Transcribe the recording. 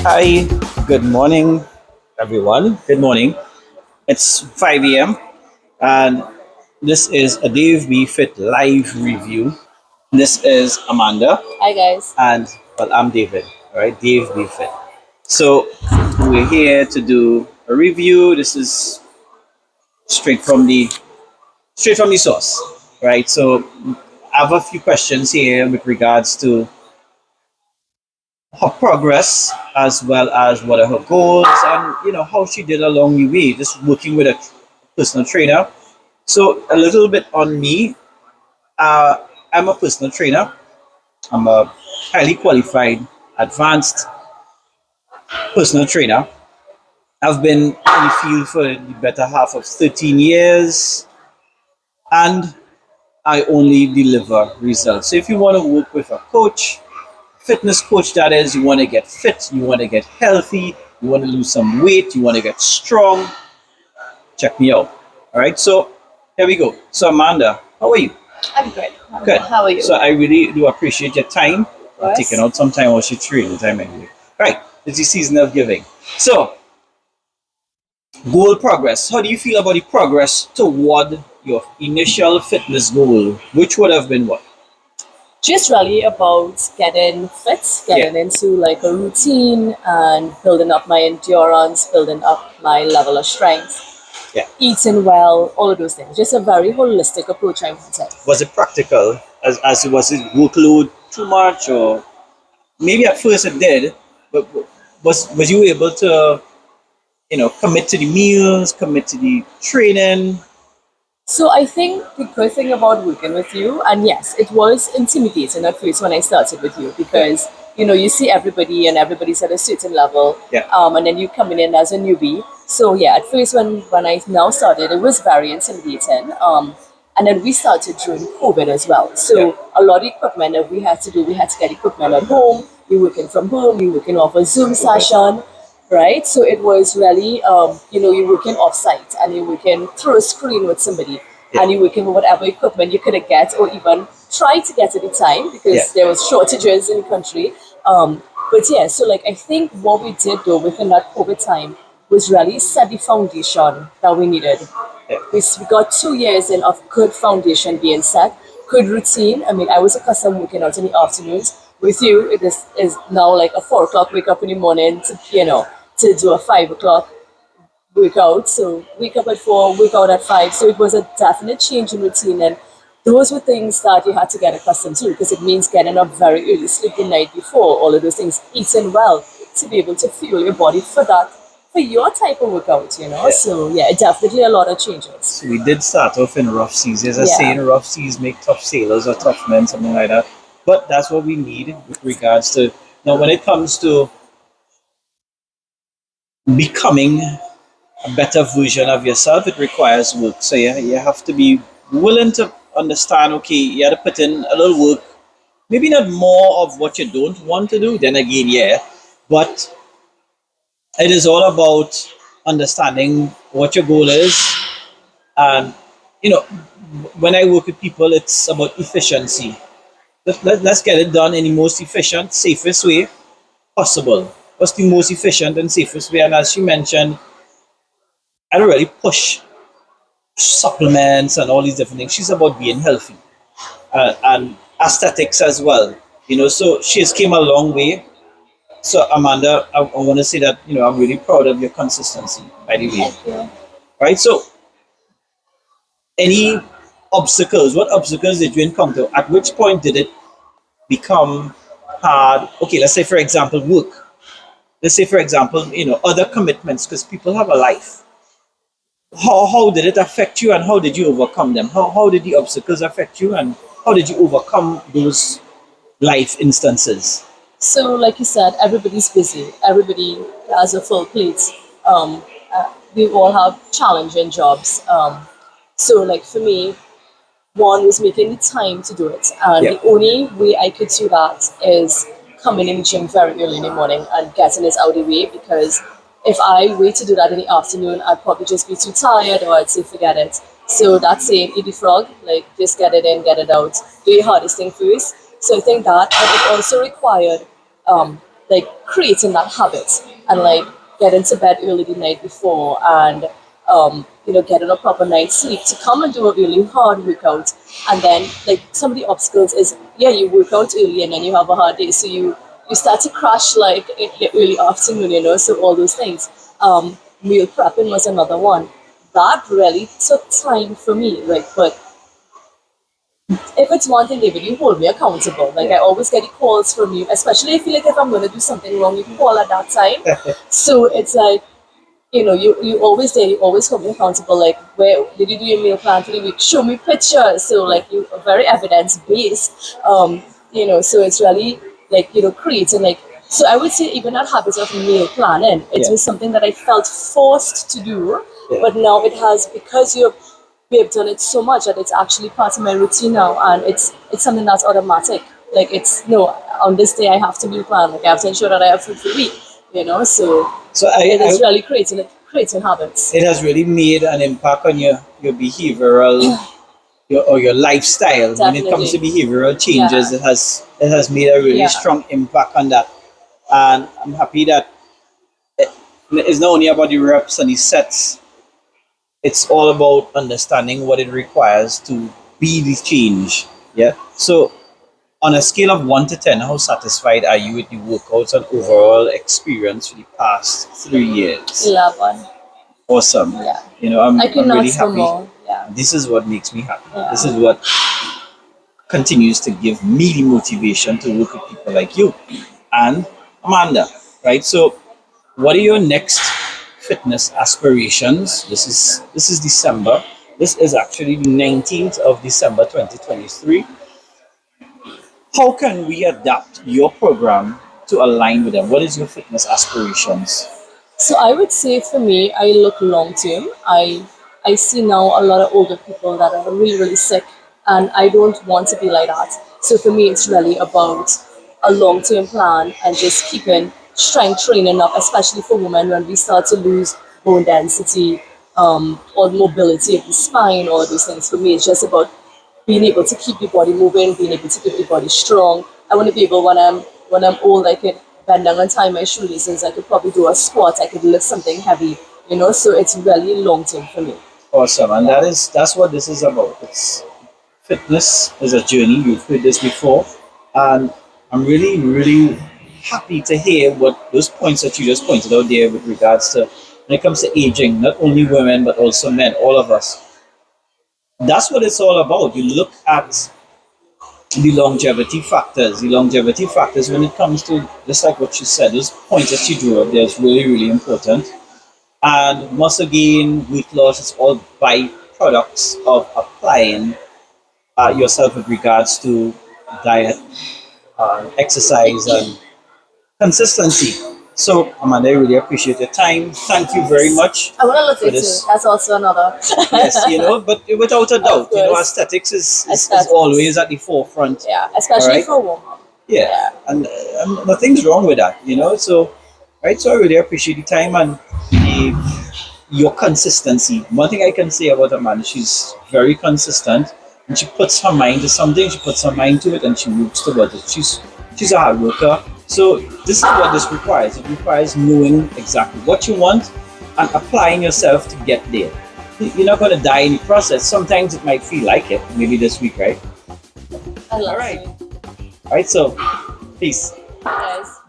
Hi, good morning, everyone. Good morning. It's 5 a.m. and this is a DaveBfit live review. This is Amanda Hi guys. and I'm David. All right, DaveBfit. So we're here to do a review. This is straight from the source, right? So I have a few questions here with regards to her progress as well as what are her goals and how she did along the way just working with a personal trainer. So a little bit on me. uh, I'm a personal trainer. I'm a highly qualified advanced personal trainer. I've been in the field for the better half of 13 years and I only deliver results. So if you want to work with a coach, fitness coach, that is, you want to get fit, you want to get healthy, you want to lose some weight, you want to get strong, check me out. All right, so here we go. So Amanda, how are you? I'm good. Good. How are you? So I really do appreciate your time. I've taken Yes. out some time, or she training time anyway. Right, it's the season of giving. So goal progress. How do you feel about the progress toward your initial fitness goal, which would have been what? Just really about getting fit, Yeah. getting into like a routine and building up my endurance, building up my level of strength, Yeah. eating well, all of those things. Just a very holistic approach I wanted. Was it practical? As was it workload too much, or maybe at first it did, but was you able to commit to the meals, commit to the training? So I think the good thing about working with you, and yes, it was intimidating at first when I started with you because you see everybody and everybody's at a certain level, Yeah. and then you coming in as a newbie. So yeah, at first when I now started, it was very intimidating. And then we started during COVID as well. So Yeah. a lot of equipment that we had to do, we had to get equipment at home. We working from home, we working off a Zoom session, right? So it was really, you're working off site and you're working through a screen with somebody Yeah. and you're working with whatever equipment you could get or even try to get at the time because Yeah. there was shortages in the country. But yeah, so like I think what we did though within that COVID time was really set the foundation that we needed. Yeah. We got 2 years in of good foundation being set, good routine. I mean, I was accustomed working out in the afternoons. With you, is now like a 4 o'clock wake up in the morning to do a 5 o'clock workout. So wake up at 4, wake out at 5. So it was a definite change in routine, and those were things that you had to get accustomed to because it means getting up very early, sleep the night before, all of those things, eating well to be able to fuel your body for that, for your type of workout. Yeah. So yeah, definitely a lot of changes. So we did start off in rough seas. There's a saying, Yeah. rough seas make tough sailors or tough men, something like that. But that's what we need with regards to now when it comes to becoming a better version of yourself, it requires work. So you have to be willing to understand, okay, you have to put in a little work. Maybe not more of what you don't want to do, then again, yeah. But it is all about understanding what your goal is. And, you know, when I work with people, it's about efficiency. Let's get it done in the most efficient, safest way possible. What's the most efficient and safest way? And as you mentioned, I don't really push supplements and all these different things. She's about being healthy and aesthetics as well. So she's came a long way. So Amanda, I want to say that I'm really proud of your consistency. By the way, Thank you. right? So any obstacles? What obstacles did you encounter? At which point did it become hard? Okay, let's say for example work. Let's say for example other commitments because people have a life. How did it affect you and how did you overcome them? How did the obstacles affect you and how did you overcome those life instances? So, like you said, everybody's busy. Everybody has a full plate. We all have challenging jobs. So, like for me, one was making the time to do it, and Yeah. the only way I could do that is coming in the gym very early in the morning and getting it out of the way. Because if I wait to do that in the afternoon, I'd probably just be too tired, or I'd say forget it. So that's saying eat the frog, like just get it in, get it out, do your hardest thing first. So I think that, and it also required um, like creating that habit and like getting to bed early the night before and getting a proper night's sleep to come and do a really hard workout. And then like some of the obstacles is you work out early and then you have a hard day, so you start to crash like in the early afternoon, so all those things. Meal prepping was another one that really took time for me, like, but if it's one thing, David, you hold me accountable. Like I always get the calls from you, especially if I'm gonna do something wrong, you call at that time. So it's like, you always there, you always hold me accountable. Like, where did you do your meal plan for the week? Show me pictures. So like you are very evidence based. So it's really like, creating like, so I would say even that habit of meal planning, it was something that I felt forced to do, but now it has, because we have done it so much that it's actually part of my routine now, and it's something that's automatic. Like, it's no, on this day I have to meal plan. Like I have to ensure that I have food for the week. So it is really creating habits. It has really made an impact on your behavioral your lifestyle. When it comes to behavioral changes, it has made a really strong impact on that. And I'm happy that it's not only about the reps and the sets, it's all about understanding what it requires to be the change. Yeah. So on a scale of 1 to 10, how satisfied are you with the workouts and overall experience for the past 3 years? 11. Awesome. Yeah. I'm I could really not for happy. more. Yeah. This is what makes me happy. This is what continues to give me the motivation to work with people like you and Amanda, right? So, what are your next fitness aspirations? This is December. This is actually the 19th of December 2023. How can we adapt your program to align with them? What is your fitness aspirations? So I would say for me, I look long term. I see now a lot of older people that are really, really sick, and I don't want to be like that. So for me, it's really about a long term plan and just keeping strength training up, especially for women when we start to lose bone density, or mobility of the spine, all those things. For me, it's just about being able to keep the body moving, being able to keep the body strong. I want to be able, when I'm old, I could bend down and tie my shoelaces. I could probably do a squat. I could lift something heavy. So it's really long term for me. Awesome, and that's what this is about. It's fitness is a journey. You've heard this before, and I'm really, really happy to hear what those points that you just pointed out there with regards to when it comes to aging, not only women but also men, all of us. That's what it's all about. You look at the longevity factors. The longevity factors when it comes to, just like what you said, those points that you drew up there is really, really important. And muscle gain, weight loss, it's all byproducts of applying yourself with regards to diet, exercise, and consistency. So, Amanda, I really appreciate your time. Thank you very much I want to look for into this. that's also another. Yes, but without a doubt, aesthetics is always at the forefront. Yeah, especially Alright? for a woman. Yeah, and nothing's wrong with that. So, right, so I really appreciate the time and your consistency. One thing I can say about Amanda, she's very consistent, and she puts her mind to something, she puts her mind to it, and she moves towards it. She's a hard worker. So this is what this requires. It requires knowing exactly what you want and applying yourself to get there. You're not going to die in the process. Sometimes it might feel like it. Maybe this week, right? I love All right. it. All right. So, peace. Yes.